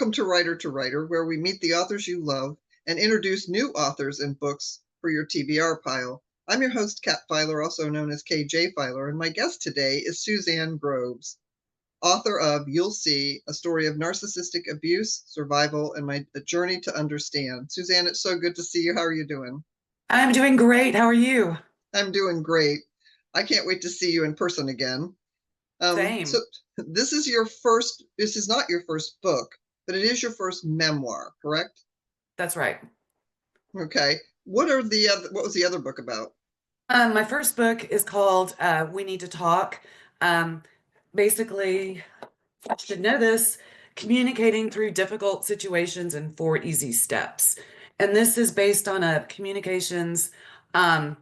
Welcome to Writer, where we meet the authors you love and introduce new authors and books for your TBR pile. I'm your host, Kat Fieler, also known as KJ Fieler, and my guest today is Suzanne Groves, author of You'll See, a story of narcissistic abuse, survival, and my journey to understand. Suzanne, it's so good to see you. How are you doing? I'm doing great. How are you? I'm doing great. I can't wait to see you in person again. So Same. this is not your first book, but it is your first memoir, correct? That's right. Okay. What was the other book about? My first book is called We Need to Talk. Um, Basically, I should know this, communicating through difficult situations in 4 easy steps. And this is based on a communications um,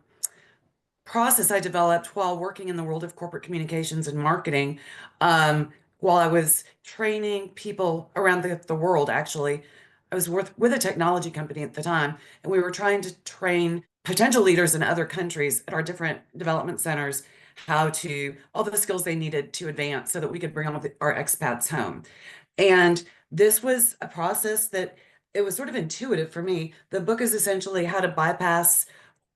process I developed while working in the world of corporate communications and marketing, while I was training people around the world, actually. I was with a technology company at the time, and we were trying to train potential leaders in other countries at our different development centers how to, all the skills they needed to advance so that we could bring all our expats home. And this was a process that it was sort of intuitive for me. The book is essentially how to bypass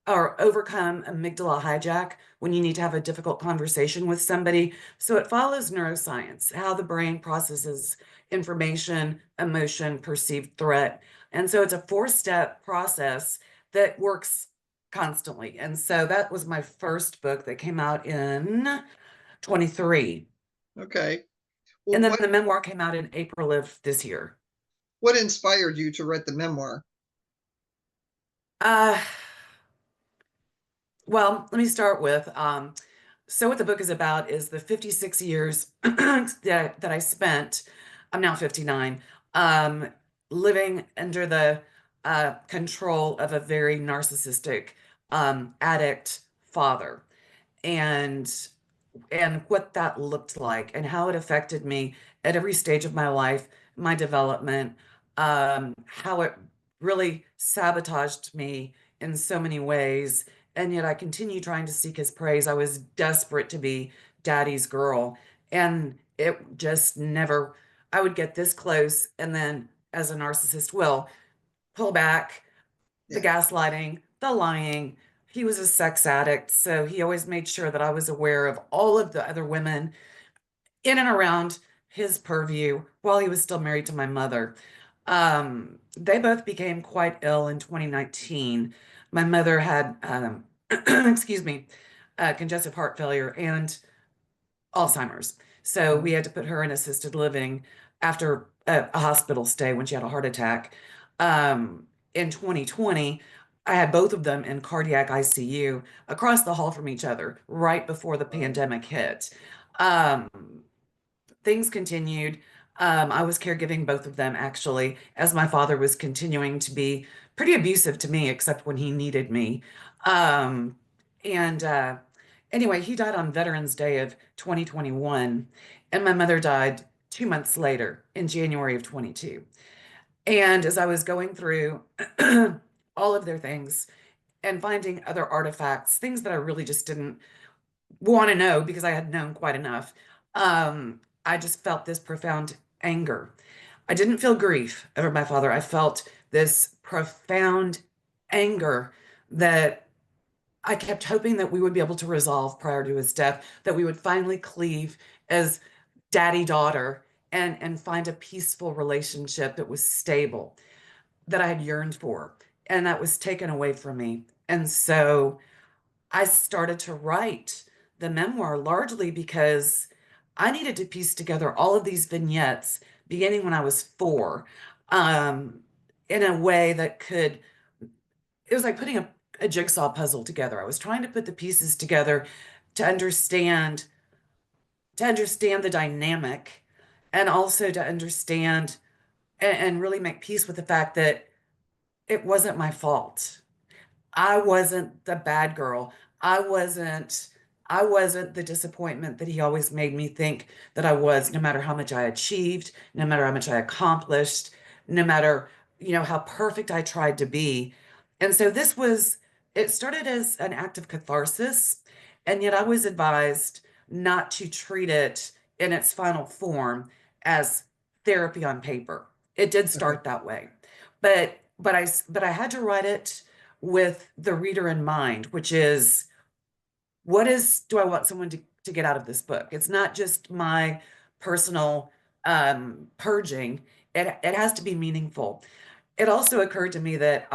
or overcome amygdala hijack when you need to have a difficult conversation with somebody. So it follows neuroscience, how the brain processes information, emotion, perceived threat. And so it's a 4-step process that works constantly. And so that was my first book that came out in 23. Okay. Well, And then the memoir came out in April of this year. what inspired you to write the memoir? Uh, Well, let me start with so what the book is about is the 56 years that I spent, I'm now 59, um, living under the control of a very narcissistic addict father. And what that looked like and how it affected me at every stage of my life, my development, how it really sabotaged me in so many ways. And yet I continue trying to seek his praise. I was desperate to be daddy's girl. And it just never, I would get this close. And then, as a narcissist will, pull back, the Yeah. gaslighting, the lying. He was a sex addict, so he always made sure that I was aware of all of the other women in and around his purview while he was still married to my mother. They both became quite ill in 2019. My mother had, excuse me, congestive heart failure and Alzheimer's. So we Mhm. had to put her in assisted living after a hospital stay when she had a heart attack. In 2020, I had both of them in cardiac ICU across the hall from each other right before the Wow. pandemic hit. Um, Things continued. I was caregiving both of them actually, as my father was continuing to be pretty abusive to me, except when he needed me. Um, and Anyway, he died on Veterans Day of 2021, and my mother died 2 months later in January of 22. And as I was going through all of their things and finding other artifacts, things that I really just didn't want to know because I had known quite enough, I just felt this profound anger. I didn't feel grief over my father. I felt this profound anger that I kept hoping that we would be able to resolve prior to his death, that we would finally cleave as daddy daughter and find a peaceful relationship that was stable, that I had yearned for. And that was taken away from me. And so I started to write the memoir largely because I needed to piece together all of these vignettes beginning when I was 4, um, in a way that could, it was like putting a jigsaw puzzle together. I was trying to put the pieces together to understand the dynamic, and also to understand and really make peace with the fact that it wasn't my fault. I wasn't the bad girl. I wasn't I wasn't the disappointment that he always made me think that I was, no matter how much I achieved, no matter how much I accomplished, no matter, how perfect I tried to be. And so it started as an act of catharsis, and yet I was advised not to treat it in its final form as therapy on paper. It did Okay. start that way. But I had to write it with the reader in mind, which is what is do I want someone to get out of this book? It's not just my personal purging. It has to be meaningful. It also occurred to me that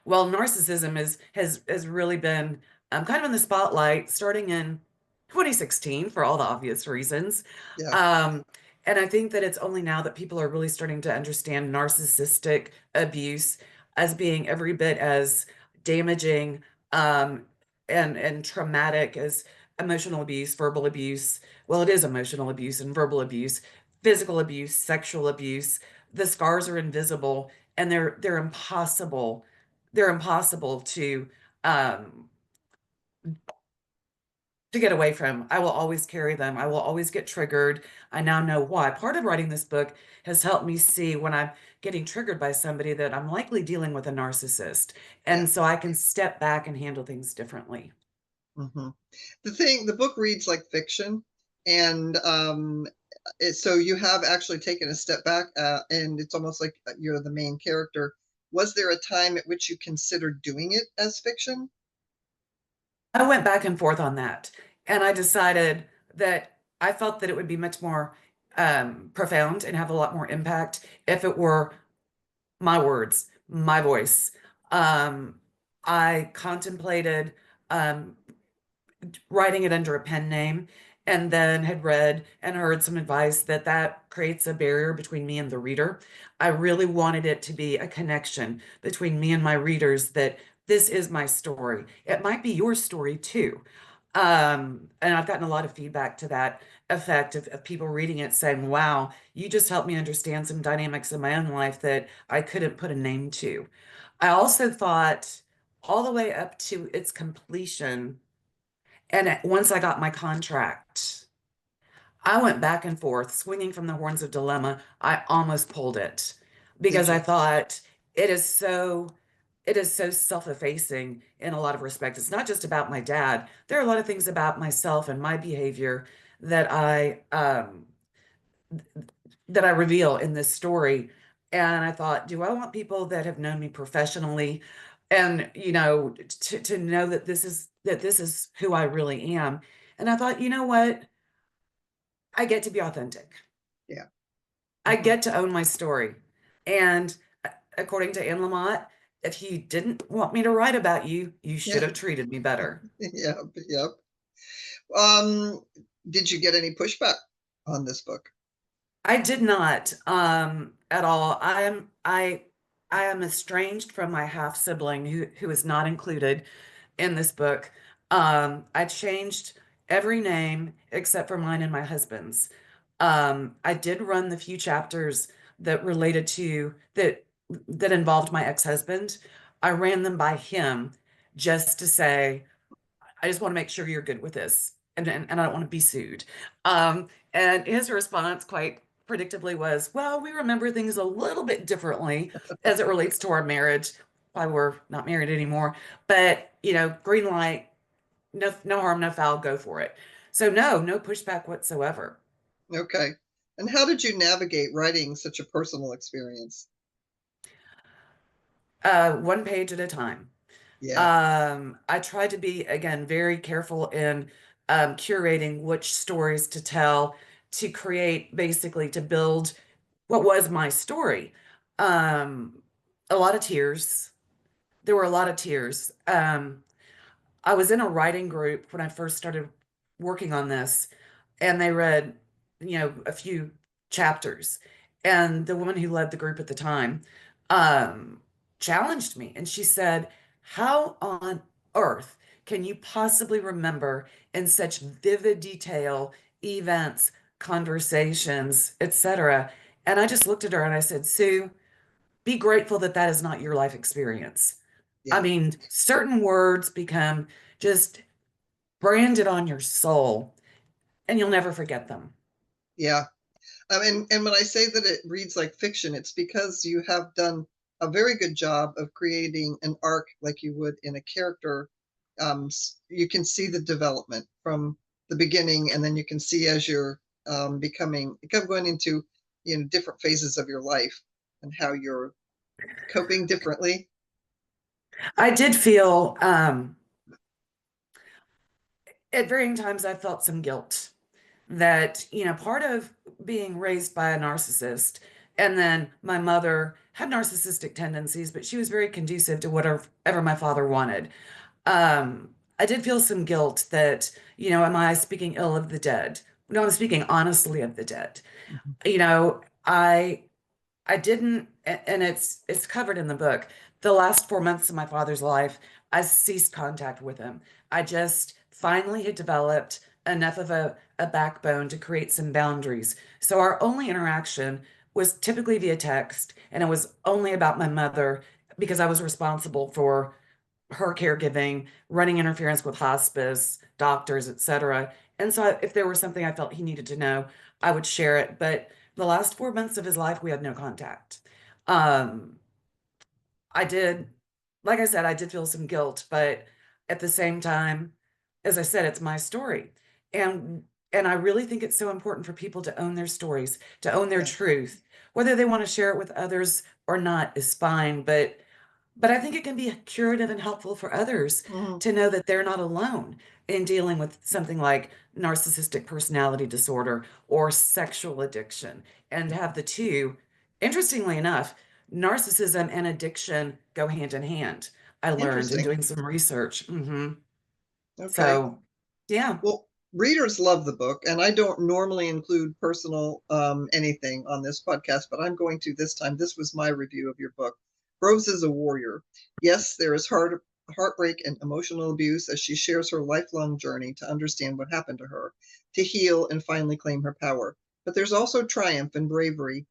well, narcissism has really been kind of in the spotlight starting in 2016 for all the obvious reasons. Yeah. Um, and I think that it's only now that people are really starting to understand narcissistic abuse as being every bit as damaging um, and traumatic as emotional abuse, verbal abuse. Well, it is emotional abuse and verbal abuse, physical abuse, sexual abuse. The scars are invisible and they're impossible um to get away from. I will always carry them. I will always get triggered. I now know why. Part of writing this book has helped me see when I'm getting triggered by somebody that I'm likely dealing with a narcissist. Yeah. And so I can step back and handle things differently. Hmm. The book reads like fiction, and so you have actually taken a step back, and it's almost like you're the main character. Was there a time at which you considered doing it as fiction? I went back and forth on that. And I decided that I felt that it would be much more profound and have a lot more impact if it were my words, my voice. Um, I contemplated um, writing it under a pen name and then had read and heard some advice that that creates a barrier between me and the reader. I really wanted it to be a connection between me and my readers that this is my story. It might be your story too. And I've gotten a lot of feedback to that effect of people reading it saying, wow, you just helped me understand some dynamics in my own life that I couldn't put a name to. I also thought all the way up to its completion, and once I got my contract, I went back and forth, swinging from the horns of dilemma. I almost pulled it Did because I you? thought it is so it is so self-effacing in a lot of respects. It's not just about my dad. There are a lot of things about myself and my behavior that I reveal in this story. And I thought, do I want people that have known me professionally and to know that this is who I really am? And I thought, you know what? I get to be authentic. Yeah. I Hmm. get to own my story. And according to Anne Lamott, if you didn't want me to write about you, you should Yeah. have treated me better. Yep. Yep. Um, did you get any pushback on this book? I did not at all. I am estranged from my half sibling who is not included in this book. I changed every name except for mine and my husband's. I did run the few chapters that related to that involved my ex-husband. I ran them by him just to say, I just want to make sure you're good with this, and I don't want to be sued. And his response, quite predictably, was, "Well, we remember things a little bit differently as it relates to our marriage. Why we're not married anymore, but green light, no harm, no foul, go for it." So no pushback whatsoever. Okay. And how did you navigate writing such a personal experience? One page at a time. Yeah. I tried to be, again, very careful in curating which stories to tell to create, basically, to build what was my story. Um, a lot of tears. There were a lot of tears. I was in a writing group when I first started working on this, and they read, a few chapters. And the woman who led the group at the time um, challenged me, and she said, "How on earth can you possibly remember in such vivid detail events, conversations, etc.?" And I just looked at her and I said, "Sue, be grateful that that is not your life experience. I Yeah. mean, certain words become just branded on your soul and you'll never forget them." Yeah. And when I say that it reads like fiction, it's because you have done a very good job of creating an arc like you would in a character. You can see the development from the beginning, and then you can see as you're becoming going into different phases of your life and how you're coping differently. I did feel, at varying times, I felt some guilt that, part of being raised by a narcissist, and then my mother had narcissistic tendencies, but she was very conducive to whatever my father wanted. I did feel some guilt that, am I speaking ill of the dead? No, I'm speaking honestly of the dead. Mhm. I didn't, and it's covered in the book. The last 4 months of my father's life, I ceased contact with him. I just finally had developed enough of a backbone to create some boundaries. So our only interaction was typically via text, and it was only about my mother because I was responsible for her caregiving, running interference with hospice, doctors, etc. And so if there was something I felt he needed to know, I would share it. But the last 4 months of his life, we had no contact. Um, I did, like I said, I did feel some guilt, but at the same time, as I said, it's my story. And I really think it's so important for people to own their stories, to own their Yeah. truth. Whether they want to share it with others or not is fine, but I think it can be curative and helpful for others Mhm. to know that they're not alone in dealing with something like narcissistic personality disorder or sexual addiction, and have the two. Interestingly enough, narcissism and addiction go hand in hand. I learned in Interesting. doing some research. Okay. So, yeah. Well, readers love the book, and I don't normally include personal anything on this podcast, but I'm going to this time. This was my review of your book. Groves is a warrior. Yes, there is heartbreak and emotional abuse as she shares her lifelong journey to understand what happened to her, to heal and finally claim her power. But there's also triumph and bravery.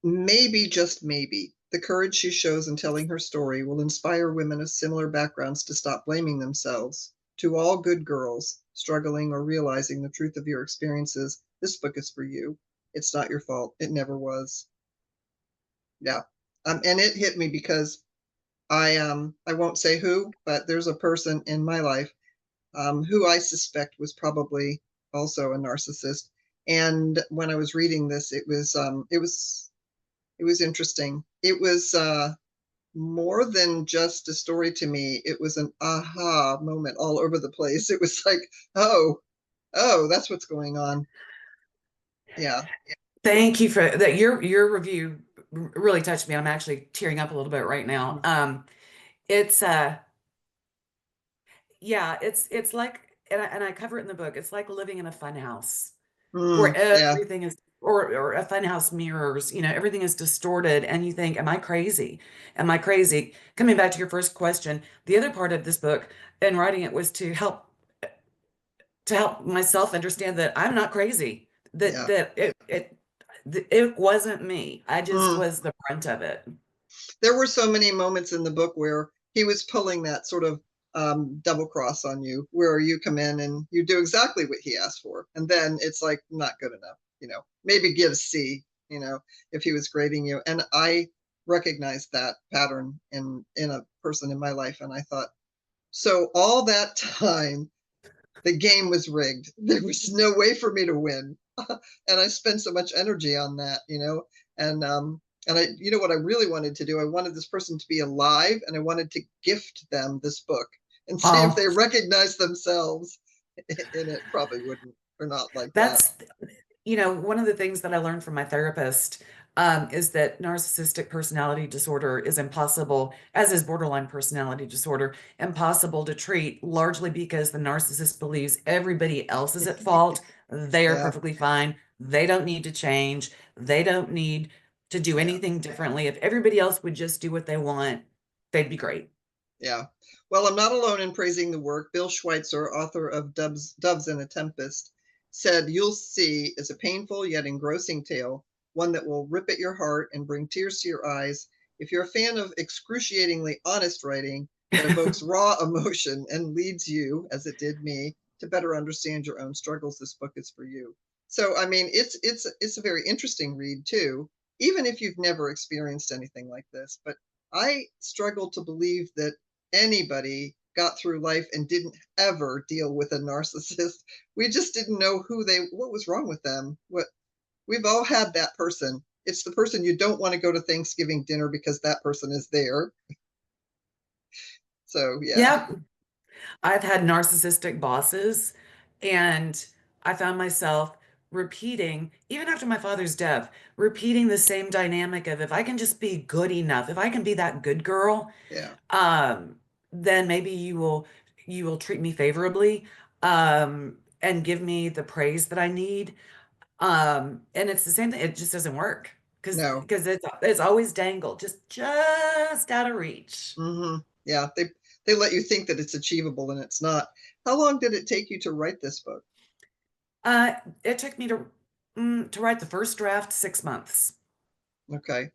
Maybe, just maybe, the courage she shows in telling her story will inspire women of similar backgrounds to stop blaming themselves. To all good girls struggling or realizing the truth of your experiences, this book is for you. It's not your fault. It never was. Yeah. And it hit me because I won't say who, but there's a person in my life who I suspect was probably also a narcissist. And when I was reading this, it was interesting. It was more than just a story to me. It was an aha moment all over the place. It was like, oh, that's what's going on. Yeah. Thank you for that. Your review really touched me. I'm actually tearing up a little bit right now. It's Yeah, it's like, and I cover it in the book. It's like living in a fun house where Yeah, everything is, or a fun house mirrors, everything is distorted, and you think, am I crazy? Am I crazy? Coming back to your first question, the other part of this book and writing it was to help myself understand that I'm not crazy. That yeah. that it wasn't me. I just Mm. was the brunt of it. There were so many moments in the book where he was pulling that sort of double cross on you, where you come in and you do exactly what he asked for, and then it's like not good enough. Maybe give C. If he was grading you, and I recognized that pattern in a person in my life, and I thought, so all that time the game was rigged. There was no way for me to win. And I spent so much energy on that. And I, what I really wanted to do, I wanted this person to be alive, and I wanted to gift them this book and see if Oh, they recognize themselves in it. Probably wouldn't, or not like that. that's one of the things that I learned from my therapist is that narcissistic personality disorder is impossible, as is borderline personality disorder, impossible to treat, largely because the narcissist believes everybody else is at fault. They are Yeah, perfectly fine. They don't need to change. They don't need to do yeah. anything differently. If everybody else would just do what they want, they'd be great. Yeah. Well, I'm not alone in praising the work. Bill Schweitzer, author of Doves in a Tempest, said, "You'll see is a painful yet engrossing tale, one that will rip at your heart and bring tears to your eyes. If you're a fan of excruciatingly honest writing that evokes raw emotion and leads you, as it did me, to better understand your own struggles, this book is for you." So, I mean, it's a very interesting read too, even if you've never experienced anything like this. But I struggle to believe that anybody got through life and didn't ever deal with a narcissist. We just didn't know what was wrong with them, We've all had that person. It's the person you don't want to go to Thanksgiving dinner because that person is there. So yeah, Yep. I've had narcissistic bosses, and I found myself repeating, even after my father's death, repeating the same dynamic of if I can just be good enough, if I can be that good girl, yeah, um, then maybe you will treat me favorably, and give me the praise that I need. And it's the same thing. It just doesn't work no. because it's always dangled, just out of reach. Yeah, they let you think that it's achievable and it's not. How long did it take you to write this book? Uh, it took me to write the first draft 6 months. Okay.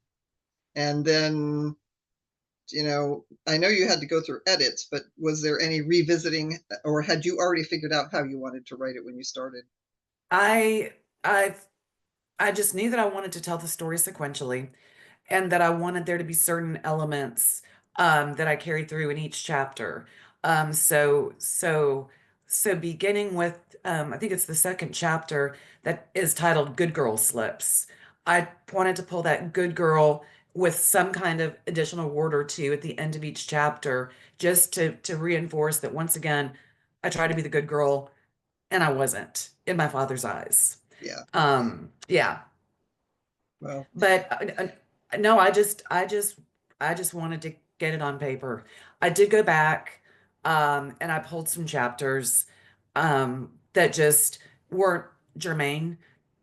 And then, I know you had to go through edits, but was there any revisiting or had you already figured out how you wanted to write it when you started? I I I just knew that I wanted to tell the story sequentially, and that I wanted there to be certain elements that I carried through in each chapter. Um, so so so beginning with I think it's the second chapter that is titled "Good Girl Slips." I wanted to pull that good girl with some kind of additional word or two at the end of each chapter, just to reinforce that once again, I tried to be the good girl and I wasn't in my father's eyes. Yeah. Yeah. Well, But no, I just wanted to get it on paper. I did go back, and I pulled some chapters, that just weren't germane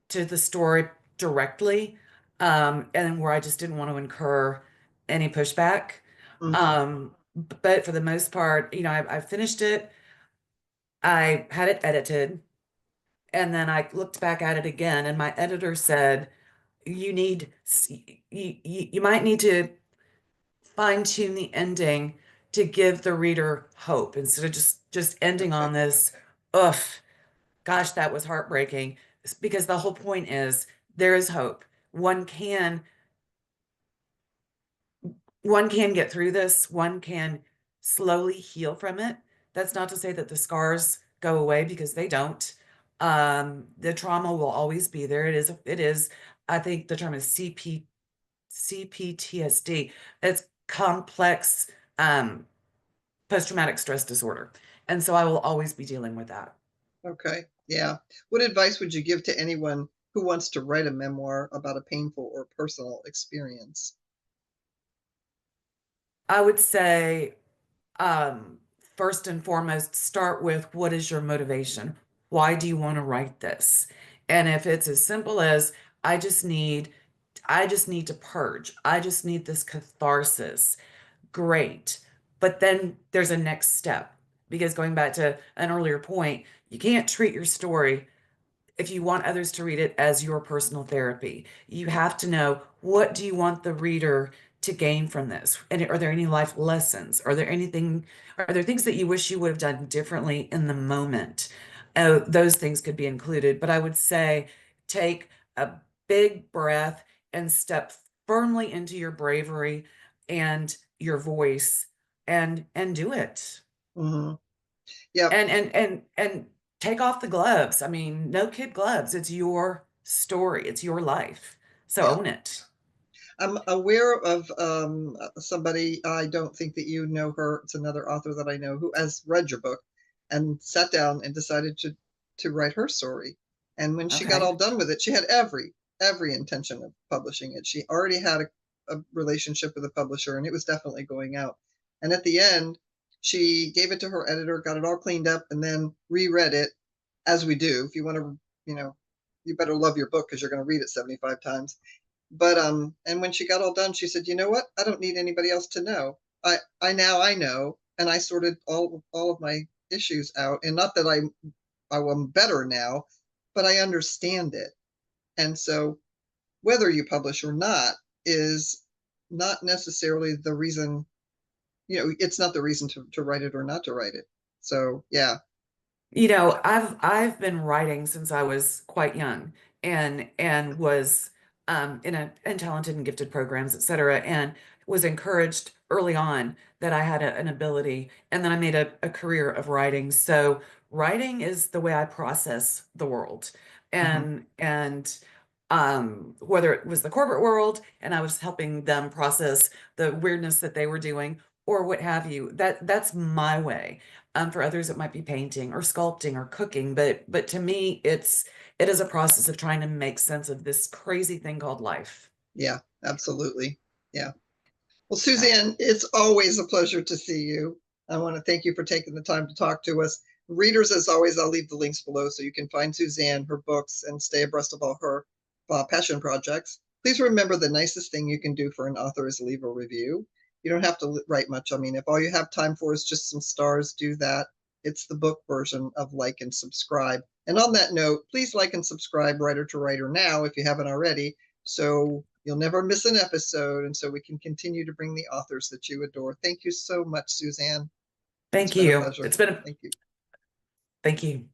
to the story directly, and where I just didn't want to incur any pushback. hmm But for the most part, I finished it. I had it edited, and then I looked back at it again, and my editor said, you need you might need to fine tune the ending to give the reader hope instead of just ending on okay. this, ugh, gosh, that was heartbreaking. Because the whole point is there is hope. One can get through this. One can slowly heal from it. That's not to say that the scars go away, because they don't. The trauma will always be there. It is, I think the term is CPTSD. It's complex, um, post-traumatic stress disorder. And so I will always be dealing with that. Okay. Yeah. What advice would you give to anyone who wants to write a memoir about a painful or personal experience? I would say, um, first and foremost, start with what is your motivation? Why do you want to write this? And if it's as simple as I just need I just need to purge. I just need this catharsis. Great. But then there's a next step, because going back to an earlier point, you can't treat your story, if you want others to read it, as your personal therapy. You have to know, what do you want the reader to gain from this? And are there any life lessons? Are there things that you wish you would have done differently in the moment? Those things could be included, but I would say take a big breath and step firmly into your bravery and your voice, and do it. hmm Yep. And take off the gloves. I mean, no kid gloves. It's your story. It's your life. So Yeah. own it. I'm aware of somebody, I don't think that you know her. It's another author that I know who has read your book and sat down and decided to write her story. And when she got Okay. all done with it, she had every intention of publishing it. She already had a relationship with a publisher and it was definitely going out. And at the end, she gave it to her editor, got it all cleaned up, and then reread it as we do. If you want to, you better love your book because you're going to read it 75 times. But and when she got all done, she said, "You know what? I don't need anybody else to know. I know, and I sorted all of my issues out. And not that I'm better now, but I understand it. And so whether you publish or not is not necessarily the reason. It's not the reason to write it or not to write it. So yeah. I've been writing since I was quite young, and was in talented and gifted programs, etc., and was encouraged early on that I had an ability, and then I made a career of writing. So writing is the way I process the world. hmm And whether it was the corporate world and I was helping them process the weirdness that they were doing or what have you. That's my way. For others, it might be painting or sculpting or cooking, but to me, it is a process of trying to make sense of this crazy thing called life. Yeah, absolutely. Yeah. Well, So Suzanne, it's always a pleasure to see you. I want to thank you for taking the time to talk to us. Readers, as always, I'll leave the links below so you can find Suzanne, her books, and stay abreast of all her passion projects. Please remember the nicest thing you can do for an author is leave a review. You don't have to write much. I mean, if all you have time for is just some stars, do that. It's the book version of like and subscribe. And on that note, please like and subscribe Writer to Writer now if you haven't already, so you'll never miss an episode, and so we can continue to bring the authors that you adore. Thank you so much, Suzanne. It's thank been a you. pleasure. Thank you. Thank you.